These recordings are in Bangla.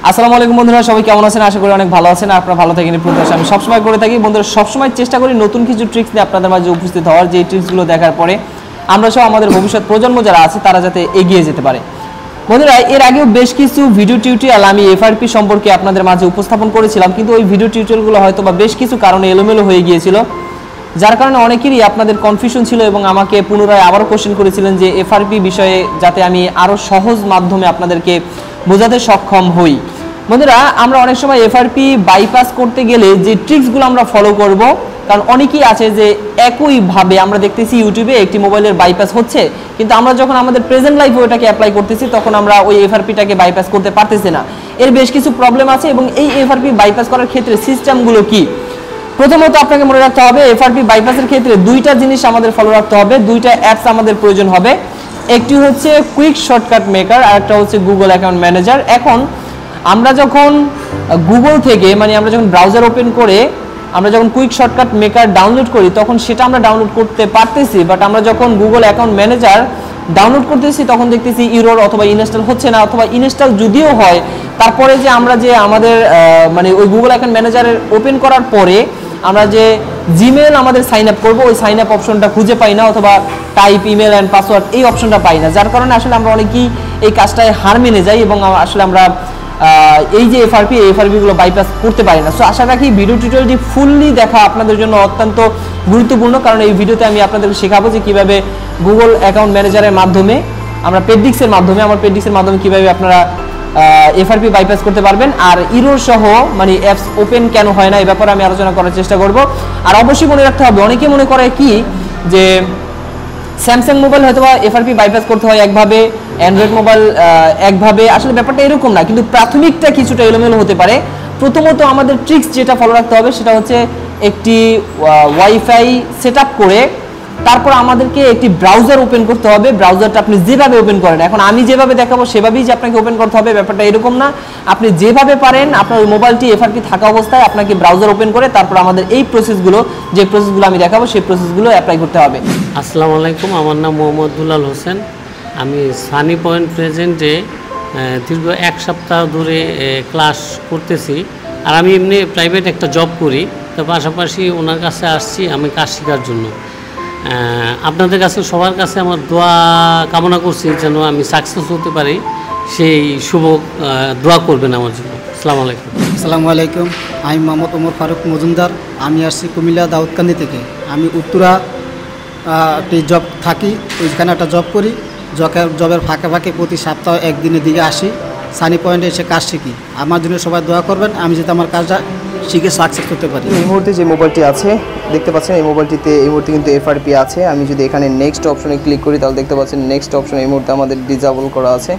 আসসালামু আলাইকুম বন্ধুরা, সবাই কেমন আছেন? আশা করি অনেক ভালো আছেন। আপনারা ভালো থাকেন, প্রত্যাশা আমি সবসময় করে থাকি। বন্ধুরা, সবসময় চেষ্টা করি নতুন কিছু ট্রিক্স নিয়ে আপনাদের মাঝে উপস্থিত হওয়ার, যে ট্রিক্সগুলো দেখার পরে আমরা সব আমাদের ভবিষ্যৎ প্রজন্ম যারা আছে তারা যাতে এগিয়ে যেতে পারে। বন্ধুরা, এর আগেও বেশ কিছু ভিডিও টিউটোরিয়াল আমি এফআরপি সম্পর্কে আপনাদের মাঝে উপস্থাপন করেছিলাম, কিন্তু ওই ভিডিও টিউটোরিয়ালগুলো হয়তো বা বেশ কিছু কারণে এলোমেলো হয়ে গিয়েছিল, যার কারণে অনেকেরই আপনাদের কনফিউশন ছিল এবং আমাকে পুনরায় আবারও কোশ্চেন করেছিলেন যে এফআরপি বিষয়ে যাতে আমি আরও সহজ মাধ্যমে আপনাদেরকে বোঝাতে সক্ষম হই। বন্ধুরা, আমরা অনেক সময় এফআরপি বাইপাস করতে গেলে যে ট্রিক্সগুলো আমরা ফলো করব, কারণ অনেকেই আছে যে একইভাবে আমরা দেখতেছি ইউটিউবে একটি মোবাইলের বাইপাস হচ্ছে, কিন্তু আমরা যখন আমাদের প্রেজেন্ট লাইফে ওটাকে অ্যাপ্লাই করতেছি তখন আমরা ওই এফআরপিটাকে বাইপাস করতে পারতেছি না। এর বেশ কিছু প্রবলেম আছে এবং এই এফআরপি বাইপাস করার ক্ষেত্রে সিস্টেমগুলো কি। প্রথমত আপনাকে মনে রাখতে হবে এফআরপি বাইপাসের ক্ষেত্রে দুইটা জিনিস আমাদের ফলো রাখতে হবে, দুইটা অ্যাপস আমাদের প্রয়োজন হবে। একটি হচ্ছে কুইক শর্টকাট মেকার আর একটা হচ্ছে গুগল অ্যাকাউন্ট ম্যানেজার। এখন আমরা যখন গুগল থেকে আমরা যখন ব্রাউজার ওপেন করে আমরা যখন কুইক শর্টকাট মেকার ডাউনলোড করি তখন সেটা আমরা ডাউনলোড করতে পারতেছি, বাট আমরা যখন গুগল অ্যাকাউন্ট ম্যানেজার ডাউনলোড করতেছি তখন দেখতেছি ইরর অথবা ইনস্টল হচ্ছে না, অথবা ইনস্টল যদিও হয় তারপরে যে আমরা যে আমাদের ওই গুগল অ্যাকাউন্ট ম্যানেজারের ওপেন করার পরে আমরা যে জিমেল আমাদের সাইন আপ করবো ওই সাইন আপ অপশনটা খুঁজে পাই না, অথবা টাইপ ইমেল অ্যান্ড পাসওয়ার্ড এই অপশনটা পাই না, যার কারণে আসলে আমরা অনেকেই এই কাজটায় হার মেনে যাই এবং আসলে আমরা এই যে এফআরপিগুলো বাইপাস করতে পারি না। সো আশা রাখি ভিডিও টিউটোরিয়ালটি ফুললি দেখা আপনাদের জন্য অত্যন্ত গুরুত্বপূর্ণ, কারণ এই ভিডিওতে আমি আপনাদেরকে শেখাবো যে কীভাবে গুগল অ্যাকাউন্ট ম্যানেজারের মাধ্যমে আমার পেডিক্সের মাধ্যমে কীভাবে আপনারা এফআরপি বাইপাস করতে পারবেন, আর ইরর সহ অ্যাপস ওপেন কেন হয় না এই ব্যাপারে আমি আলোচনা করার চেষ্টা করব। আর অবশ্যই মনে রাখতে হবে, অনেকে মনে করে কি যে স্যামসাং মোবাইল হয়তো এফআরপি বাইপাস করতে হয় একভাবে, অ্যান্ড্রয়েড মোবাইল একভাবে, আসলে ব্যাপারটা এরকম না, কিন্তু প্রাথমিকটা কিছুটা এলোমেলো হতে পারে। প্রথমত আমাদের ট্রিক্স যেটা ফলো রাখতে হবে সেটা হচ্ছে একটি ওয়াইফাই সেট আপ করে তারপর আমাদেরকে একটি ব্রাউজার ওপেন করতে হবে। ব্রাউজারটা আপনি যেভাবে ওপেন করেন, এখন আমি যেভাবে দেখাবো সেভাবেই যে আপনাকে ওপেন করতে হবে ব্যাপারটা এরকম না, আপনি যেভাবে পারেন আপনার ওই মোবাইলটি এফআরপি থাকা অবস্থায় আপনাকে ব্রাউজার ওপেন করে তারপর আমাদের এই প্রসেসগুলো আমি দেখাবো সেই প্রসেসগুলো অ্যাপ্লাই করতে হবে। আসসালামু আলাইকুম, আমার নাম মোহাম্মদ দুলাল হোসেন। আমি সানি পয়েন্ট প্রেজেন্টে দীর্ঘ এক সপ্তাহ ধরে ক্লাস করতেছি, আর আমি এমনি প্রাইভেট একটা জব করি, তার পাশাপাশি ওনার কাছে আসছি আমি কাজ শেখার জন্য। আপনাদের কাছে সবার কাছে আমার দোয়া কামনা করছি যেন আমি সাকসেস হতে পারি, সেই শুভ দোয়া করবেন আমার জন্য। আসসালামু আলাইকুম। আসসালামু আলাইকুম, আমি মোহাম্মদ ওমর ফারুক মজুমদার। আমি আসছি কুমিল্লা দাউদকান্দি থেকে। আমি উত্তরা একটি জব থাকি, ওইখানে একটা জব করি। জবের ফাঁকে ফাঁকে প্রতি সপ্তাহে একদিনের দিকে আসি, সানি পয়েন্টে এসে কাজ শিখি। আমার জন্য সবাই দোয়া করবেন আমি যাতে আমার কাজটা শিখে সাকসেস করতে পারি। এই মুহূর্তে যে মোবাইলটি আছে দেখতে পাচ্ছেন, এই মোবাইলটিতে এই মুহূর্তে কিন্তু এফআরপি আছে। আমি যদি এখানে নেক্সট অপশনে ক্লিক করি তাহলে দেখতে পাচ্ছেন নেক্সট অপশন এই মুহূর্তে আমাদের ডিসেবল করা আছে।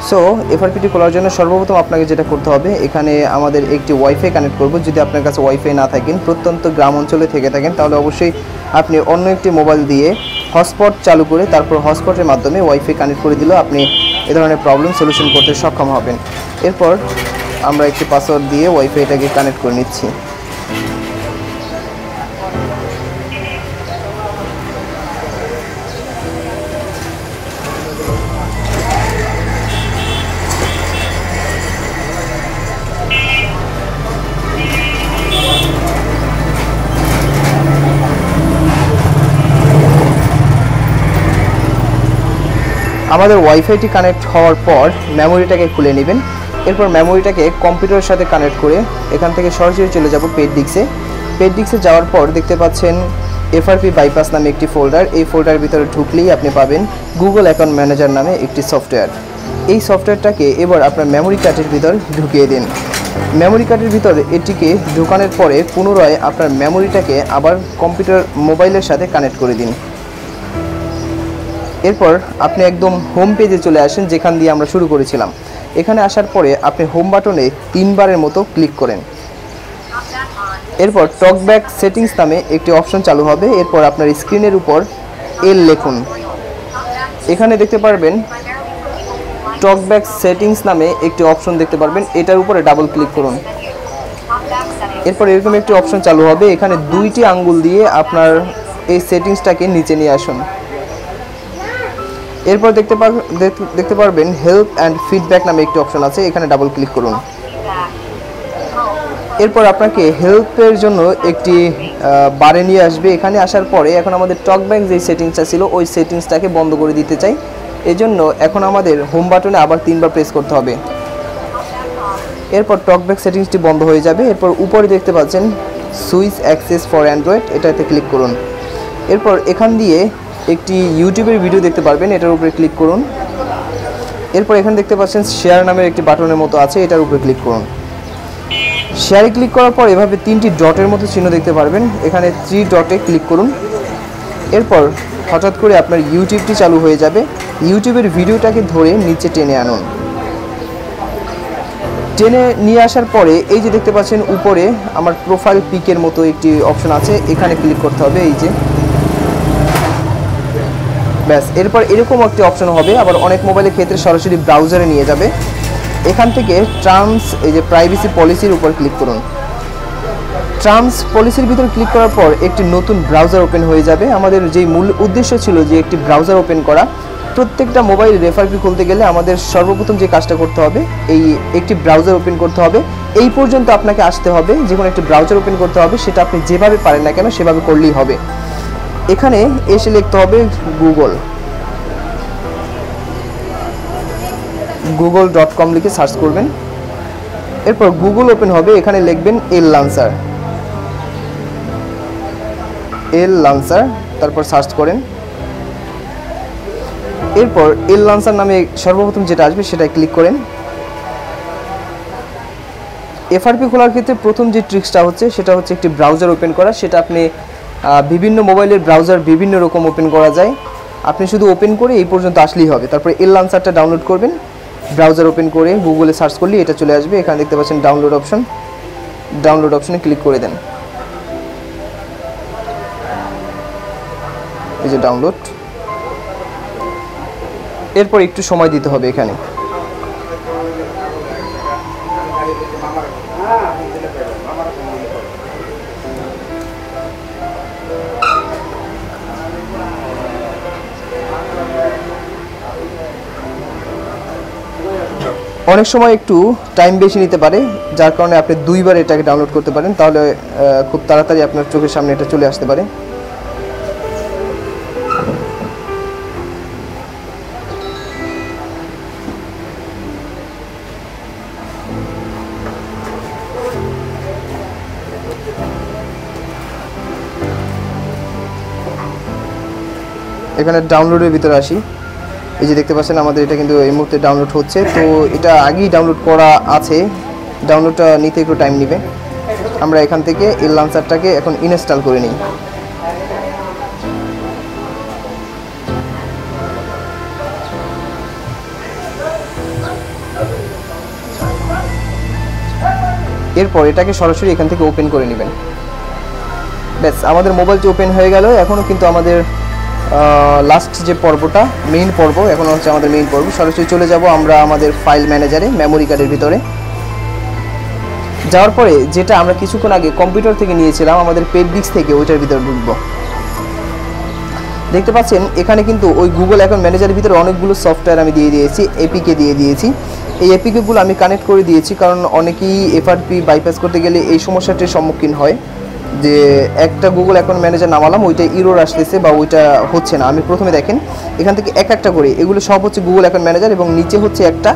সো এফআরপিটি খোলার জন্য সর্বপ্রথম আপনাকে যেটা করতে হবে, এখানে আমাদের একটি ওয়াইফাই কানেক্ট করব। যদি আপনার কাছে ওয়াইফাই না থাকেন, প্রত্যন্ত গ্রাম অঞ্চলে থেকে থাকেন, তাহলে অবশ্যই আপনি অন্য একটি মোবাইল দিয়ে হটস্পট চালু করে তারপর হটস্পটের মাধ্যমে ওয়াইফাই কানেক্ট করে দিলেও আপনি এ ধরনের প্রবলেম সলিউশন করতে সক্ষম হবেন। এরপর আমরা একটি পাসওয়ার্ড দিয়ে ওয়াইফাইটাকে কানেক্ট করে নিচ্ছি। আমাদের ওয়াইফাইটি কানেক্ট হওয়ার পর মেমোরিটাকে খুলে নেবেন। এরপর মেমোরিটাকে কম্পিউটারের সাথে কানেক্ট করে এখান থেকে সরাসরি চলে যাব পেডিক্সে যাওয়ার পর দেখতে পাচ্ছেন এফআরপি বাইপাস নামে একটি ফোল্ডার। এই ফোল্ডারের ভিতরে ঢুকলেই আপনি পাবেন গুগল অ্যাকাউন্ট ম্যানেজার নামে একটি সফটওয়্যার। এই সফটওয়্যারটাকে এবার আপনার মেমোরি কার্ডের ভিতর ঢুকিয়ে দিন। মেমোরি কার্ডের ভিতর এটিকে ঢোকানোর পরে পুনরায় আপনার মেমোরিটাকে আবার কম্পিউটার মোবাইলের সাথে কানেক্ট করে দিন। এরপর আপনি একদম হোম পেজে চলে আসেন, যেখান দিয়ে আমরা শুরু করেছিলাম। এখানে আসার পরে আপনি হোম বাটনে 3 বারের মতো ক্লিক করেন। এরপর টকব্যাক সেটিংস নামে একটি অপশন চালু হবে। এরপর আপনার স্ক্রিনের উপর এল লিখুন। এখানে দেখতে পারবেন টকব্যাক সেটিংস নামে একটি অপশন দেখতে পারবেন, এটার উপরে ডাবল ক্লিক করুন। এরপর এরকম একটি অপশন চালু হবে, এখানে 2টি আঙ্গুল দিয়ে আপনার এই সেটিংসটাকে নিচে নিয়ে আসুন। এরপর দেখতে পারবেন হেল্প অ্যান্ড ফিডব্যাক নামে একটি অপশন আছে, এখানে ডাবল ক্লিক করুন। এরপর আপনাকে হেল্পের জন্য একটি বারে নিয়ে আসবে। এখানে আসার পরে এখন আমাদের টকব্যাক যে সেটিংসটা ছিল ওই সেটিংসটাকে বন্ধ করে দিতে চাই, এজন্য এখন আমাদের হোম বাটনে আবার 3বার প্রেস করতে হবে। এরপর টকব্যাক সেটিংসটি বন্ধ হয়ে যাবে। এরপর উপরে দেখতে পাচ্ছেন সুইচ অ্যাক্সেস ফর অ্যান্ড্রয়েড, এটাতে ক্লিক করুন। এরপর এখান দিয়ে একটি ইউটিউবের ভিডিও দেখতে পারবেন, এটার উপরে ক্লিক করুন। এরপর এখানে দেখতে পাচ্ছেন শেয়ার নামের একটি বাটনের মতো আছে, এটার উপরে ক্লিক করুন। শেয়ারে ক্লিক করার পর এভাবে 3টি ডটের মতো চিহ্ন দেখতে পারবেন, এখানে 3 ডটে ক্লিক করুন। এরপর হঠাৎ করে আপনার ইউটিউবটি চালু হয়ে যাবে। ইউটিউবের ভিডিওটাকে ধরে নিচে টেনে আনুন। টেনে নিয়ে আসার পরে এই যে দেখতে পাচ্ছেন উপরে আমার প্রোফাইল পিকের মতো একটি অপশন আছে, এখানে ক্লিক করতে হবে। এই যে ব্যাস, এরপর এরকম একটি অপশন হবে। আবার অনেক মোবাইলের ক্ষেত্রে সরাসরি ব্রাউজারে নিয়ে যাবে। এখান থেকে টার্মস, এই যে প্রাইভেসি পলিসির উপর ক্লিক করুন। টার্মস পলিসির ভিতর ক্লিক করার পর একটি নতুন ব্রাউজার ওপেন হয়ে যাবে। আমাদের যেই মূল উদ্দেশ্য ছিল যে একটি ব্রাউজার ওপেন করা, প্রত্যেকটা মোবাইল FRP খুলতে গেলে আমাদের সর্বপ্রথম যে কাজটা করতে হবে এই একটি ব্রাউজার ওপেন করতে হবে। এই পর্যন্ত আপনাকে আসতে হবে, যে কোনো একটি ব্রাউজার ওপেন করতে হবে, সেটা আপনি যেভাবে পারেন না কেন সেভাবে করলেই হবে। এখানে এসে লিখতে হবে google.com লিখে সার্চ করবেন। এরপর গুগল ওপেন হবে, এখানে লিখবেন এল লান্সার, তারপর সার্চ করেন। এরপর এল লান্সার নামে সর্বপ্রথম যেটা আসবে সেটাই ক্লিক করেন। FRP খোলার ক্ষেত্রে প্রথম যে ট্রিক্সটা হচ্ছে সেটা হচ্ছে একটি ব্রাউজার ওপেন করা। সেটা আপনি বিভিন্ন মোবাইলের ব্রাউজার বিভিন্ন রকম ওপেন করা যায়, আপনি শুধু ওপেন করে এই পর্যন্ত আসলেই হবে। তারপরে এল লান্সারটা ডাউনলোড করবেন, ব্রাউজার ওপেন করে গুগলে সার্চ করলে এটা চলে আসবে। এখানে দেখতে পাচ্ছেন ডাউনলোড অপশনে ক্লিক করে দেন। এই যে ডাউনলোড। এরপর একটু সময় দিতে হবে এখানে। অনেক সময় একটু টাইম বেশি নিতে পারে, যার কারণে আপনি 2বার এটাকে ডাউনলোড করতে পারেন, তাহলে খুব তাড়াতাড়ি আপনার চোখের সামনে এটা চলে আসতে পারে। এখানে ডাউনলোডের ভিতরে আসি। এই যে দেখতে পাচ্ছেন আমাদের এটা কিন্তু এই মুহূর্তে ডাউনলোড হচ্ছে। তো এটা আগেই ডাউনলোড করা আছে, ডাউনলোডটা নিতে একটু টাইম নেবে। আমরা এখান থেকে এল লান্সারটাকে এখন ইনস্টল করে নিই। এরপর এটাকে সরাসরি এখান থেকে ওপেন করে নেবেন। ব্যাস, আমাদের মোবাইলটি ওপেন হয়ে গেল। এখনও কিন্তু আমাদের লাস্ট যে পর্বটা, মেইন পর্ব, এখন হচ্ছে আমাদের মেইন পর্ব। সরাসরি চলে যাব আমরা আমাদের ফাইল ম্যানেজারে, মেমোরি কার্ডের ভিতরে যাওয়ার পরে যেটা আমরা কিছুক্ষণ আগে কম্পিউটার থেকে নিয়েছিলাম আমাদের পেড ডিস্ক থেকে, ওইটার ভিতরে ঢুকব। দেখতে পাচ্ছেন এখানে কিন্তু ওই গুগল অ্যাকাউন্ট ম্যানেজারের ভিতরে অনেকগুলো সফটওয়্যার আমি দিয়ে দিয়েছি, এপিকে দিয়ে দিয়েছি। এই এপিকেগুলো আমি কানেক্ট করে দিয়েছি কারণ অনেকেই FRP বাইপাস করতে গেলে এই সমস্যাটির সম্মুখীন হয় যে একটা গুগল অ্যাকাউন্ট ম্যানেজার নামালাম, ওইটা ইরোর আসতেছে বা ওইটা হচ্ছে না। আমি প্রথমে দেখেন এখান থেকে একটা করে, এগুলো সব হচ্ছে গুগল অ্যাকাউন্ট ম্যানেজার, এবং নিচে হচ্ছে একটা,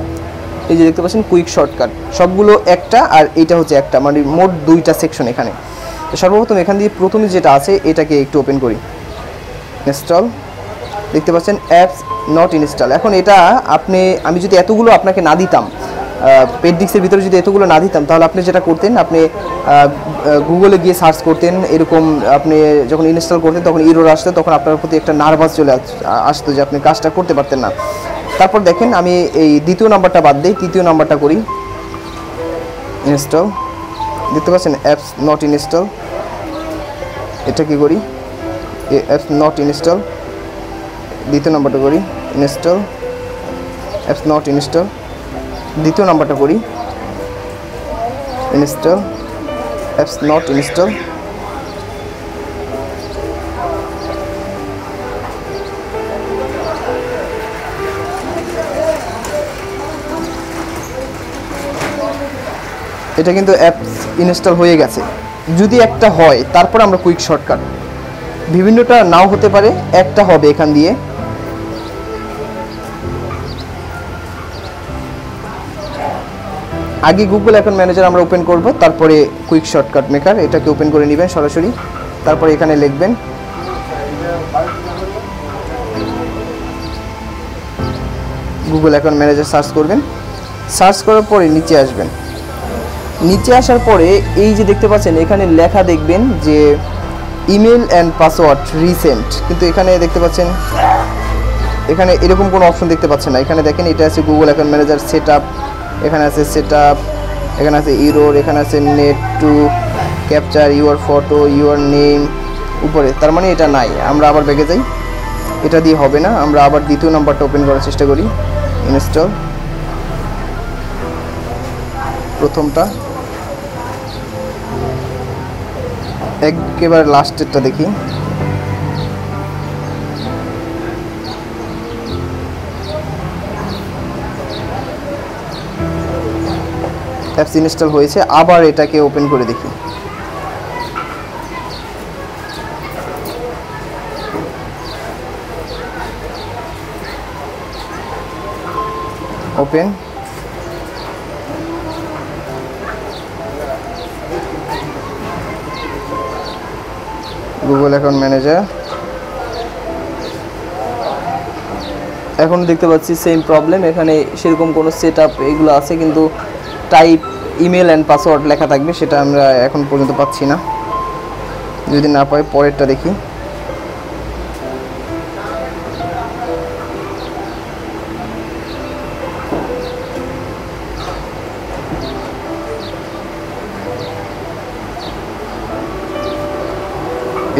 এই যে দেখতে পাচ্ছেন কুইক শর্টকাট, সবগুলো একটা, আর এইটা হচ্ছে একটা, মানে মোট 2টা সেকশন এখানে। তো সর্বপ্রথম এখান দিয়ে প্রথমে যেটা আছে এটাকে একটু ওপেন করি, ইনস্টল। দেখতে পাচ্ছেন অ্যাপস নট ইনস্টল। এখন এটা আমি যদি এতগুলো আপনাকে না দিতাম, পেড ডিস্কের ভিতরে যদি এতগুলো না দিতাম, তাহলে আপনি যেটা করতেন, আপনি গুগলে গিয়ে সার্চ করতেন, এরকম আপনি যখন ইনস্টল করতেন তখন ইরোর আসতো, তখন আপনার প্রতি একটা নার্ভাস চলে আসতো যে আপনি কাজটা করতে পারতেন না। তারপর দেখেন আমি এই দ্বিতীয় নাম্বারটা বাদ দিই, তৃতীয় নাম্বারটা করি, ইনস্টল। দেখতে পাচ্ছেন অ্যাপস নট ইনস্টল, এটা কি করি, অ্যাপস নট ইনস্টল, দ্বিতীয় নাম্বারটা করি, ইনস্টল, অ্যাপস নট ইনস্টল, দ্বিতীয় নাম্বারটা করি, ইনস্টল, অ্যাপস নট ইনস্টল। এটা কিন্তু অ্যাপস ইনস্টল হয়ে গেছে। যদি একটা হয় তারপর আমরা কুইক শর্টকাট, বিভিন্নটা নাও হতে পারে, একটা হবে এখান দিয়ে। আগে গুগল অ্যাকাউন্ট ম্যানেজার আমরা ওপেন করব, তারপরে কুইক শর্টকাট মেকার এটাকে ওপেন করে নেবেন সরাসরি। তারপরে এখানে লিখবেন গুগল অ্যাকাউন্ট ম্যানেজার, সার্চ করবেন। সার্চ করার পরে নিচে আসবেন। নিচে আসার পরে এই যে দেখতে পাচ্ছেন এখানে লেখা দেখবেন যে ইমেল অ্যান্ড পাসওয়ার্ড রিসেন্ট, কিন্তু এখানে দেখতে পাচ্ছেন এখানে এরকম কোনো অপশন দেখতে পাচ্ছেন না। এখানে দেখেন এটা আছে গুগল অ্যাকাউন্ট ম্যানেজার সেটআপ, এখানে আছে সেটআপ, এখানে আছে ইরোর, এখানে আছে net to capture your photo your name উপরে, তার মানে এটা নাই। আমরা আবার ব্যাগে যাই, এটা দিয়ে হবে না, আমরা আবার দ্বিতীয় নাম্বারটা ওপেন করার চেষ্টা করি। ইনস্টল, প্রথমটা, একেবারে লাস্টেরটা দেখি। অ্যাপস ইনস্টল হয়েছে, আবার এটাকে ওপেন করে দেখি। Open, Google account manager. এখন দেখতে পাচ্ছি সেম প্রবলেম, এখানে সেরকম কোনো সেটআপ এগুলো আছে কিন্তু টাইপ ইমেল অ্যান্ড পাসওয়ার্ড লেখা থাকবে, সেটা আমরা এখন পর্যন্ত পাচ্ছি না। যদি না পাই পরেরটা দেখি।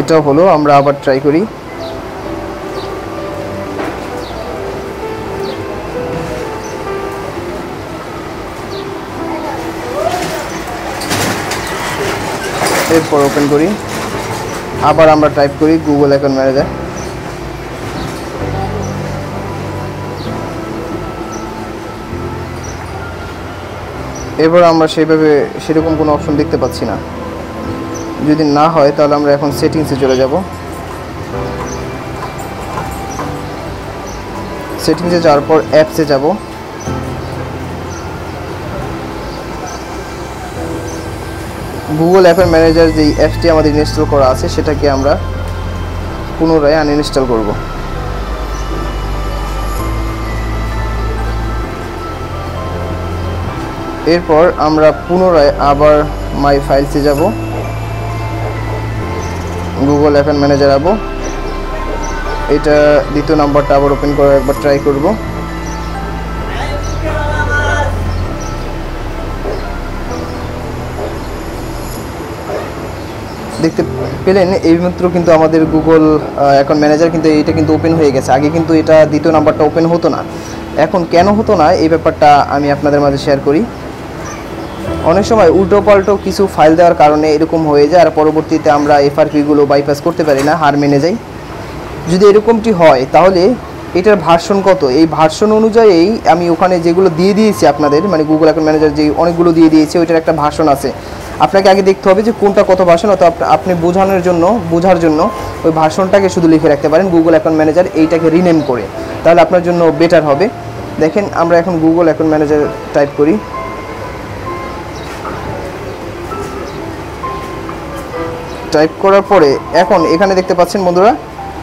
এটাও হলো, আমরা আবার ট্রাই করি। এরপর ওপেন করি, আবার আমরা টাইপ করি গুগল অ্যাকাউন্ট ম্যানেজার। এবার আমরা সেইভাবে সেরকম কোনো অপশন দেখতে পাচ্ছি না। যদি না হয় তাহলে আমরা এখন সেটিংসে চলে যাব। সেটিংসে যাওয়ার পর অ্যাপসে যাব। গুগল অ্যাকাউন্ট ম্যানেজার যেই অ্যাপসটি আমাদের ইনস্টল করা আছে সেটাকে আমরা পুনরায় আনইনস্টল করব। এরপর আমরা পুনরায় আবার মাই ফাইলসে যাব, গুগল অ্যাকাউন্ট ম্যানেজার যাব, এটা দ্বিতীয় নাম্বারটা আবার ওপেন করে একবার ট্রাই করব। দেখতে পেলেন এইমাত্র কিন্তু আমাদের গুগল অ্যাকাউন্ট ম্যানেজার কিন্তু এটা কিন্তু ওপেন হয়ে গেছে। আগে কিন্তু এটা দ্বিতীয় নাম্বারটা ওপেন হতো না। এখন কেন হতো না এই ব্যাপারটা আমি আপনাদের মাঝে শেয়ার করি। অনেক সময় উল্টো পাল্টো কিছু ফাইল দেওয়ার কারণে এরকম হয়ে যায়, আর পরবর্তীতে আমরা এফআরপিগুলো বাইপাস করতে পারি না, হার মেনে যাই। যদি এরকমটি হয় তাহলে এটার ভার্সন কত, এই ভার্সন অনুযায়ী আমি ওখানে যেগুলো দিয়ে দিয়েছি আপনাদের, মানে গুগল অ্যাকাউন্ট ম্যানেজার যে অনেকগুলো দিয়ে দিয়েছে ওইটার একটা ভার্সন আছে। আপনাকে আগে দেখতে হবে যে কোনটা কত ভার্সন, অথবা আপনি বোঝার জন্য ওই ভার্সনটাকে শুধু লিখে রাখতে পারেন গুগল অ্যাকাউন্ট ম্যানেজার, এইটাকে রিনেম করে, তাহলে আপনার জন্য বেটার হবে। দেখেন আমরা এখন গুগল অ্যাকাউন্ট ম্যানেজার টাইপ করি। টাইপ করার পরে এখন এখানে দেখতে পাচ্ছেন বন্ধুরা,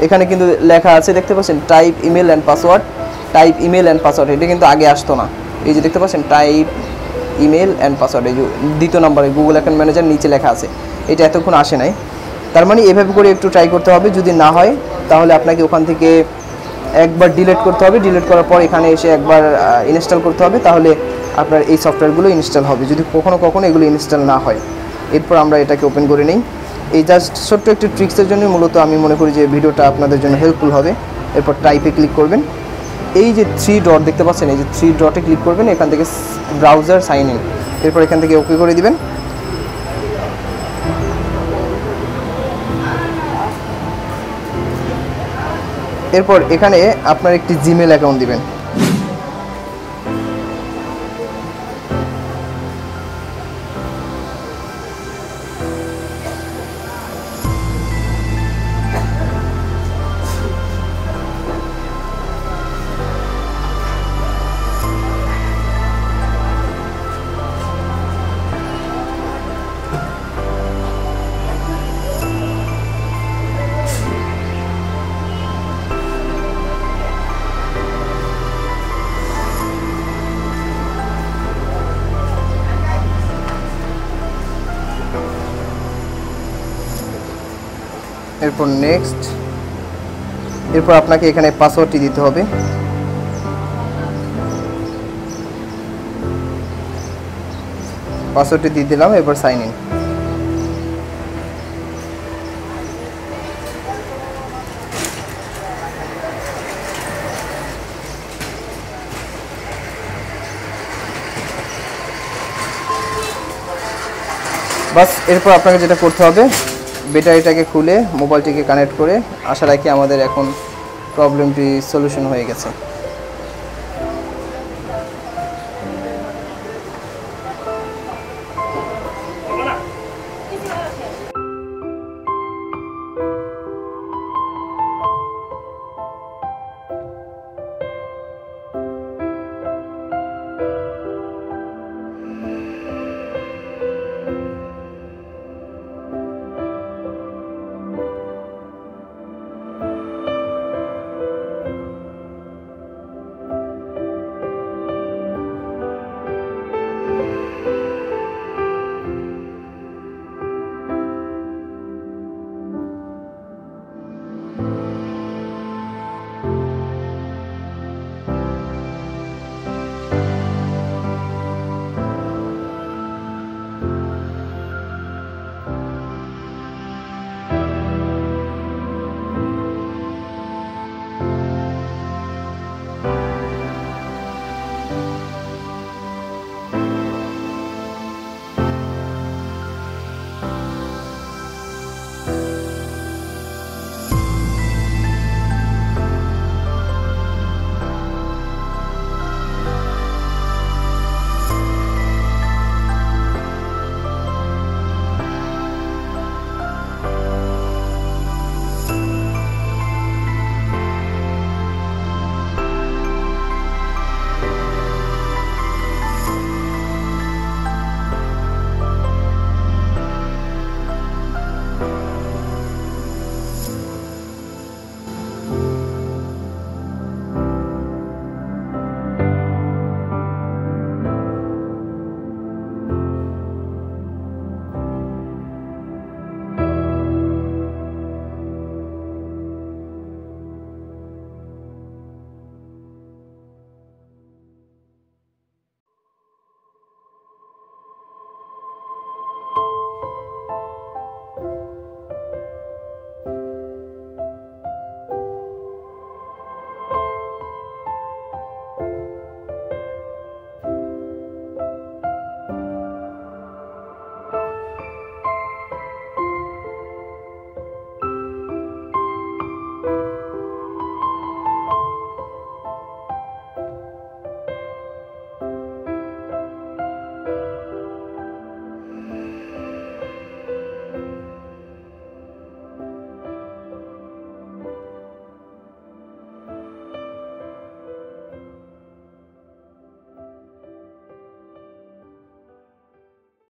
এখানে কিন্তু লেখা আছে দেখতে পাচ্ছেন type email and password, type email and password, এটা কিন্তু আগে আসতো না। এই যে দেখতে পাচ্ছেন টাইপ ইমেল অ্যান্ড পাসওয়ার্ড, এই যে দ্বিতীয় নম্বরে গুগল অ্যাকাউন্ট ম্যানেজার নিচে লেখা আছে, এটা এতক্ষণ আসে নাই। তার মানে এভাবে করে একটু ট্রাই করতে হবে। যদি না হয় তাহলে আপনাকে ওখান থেকে একবার ডিলিট করতে হবে, ডিলিট করার পর এখানে এসে একবার ইনস্টল করতে হবে, তাহলে আপনার এই সফটওয়্যারগুলো ইনস্টল হবে, যদি কখনো এগুলো ইনস্টল না হয়। এরপর আমরা এটাকে ওপেন করে নিই। এই জাস্ট ছোট্ট একটি ট্রিক্সের জন্য মূলত আমি মনে করি যে ভিডিওটা আপনাদের জন্য হেল্পফুল হবে। এরপর টাইপে ক্লিক করবেন, এই যে 3 ডট দেখতে পাচ্ছেন, এই যে 3 ডটে ক্লিক করবেন, এখান থেকে ব্রাউজার সাইন ইন, এরপর এখান থেকে ওকে করে দিবেন। এরপর এখানে আপনার একটি জিমেল অ্যাকাউন্ট দিবেন। এরপর নেক্সট, এরপর আপনাকে এখানে পাসওয়ার্ডটি দিতে হবে। পাসওয়ার্ডটি দিয়ে দিলাম, এরপর সাইন ইন। বাস, এরপর আপনাকে যেটা করতে হবে, ব্যাটারিটাকে খুলে মোবাইলটিকে কানেক্ট করে, আশা রাখি আমাদের এখন প্রবলেমটি সলিউশন হয়ে গেছে।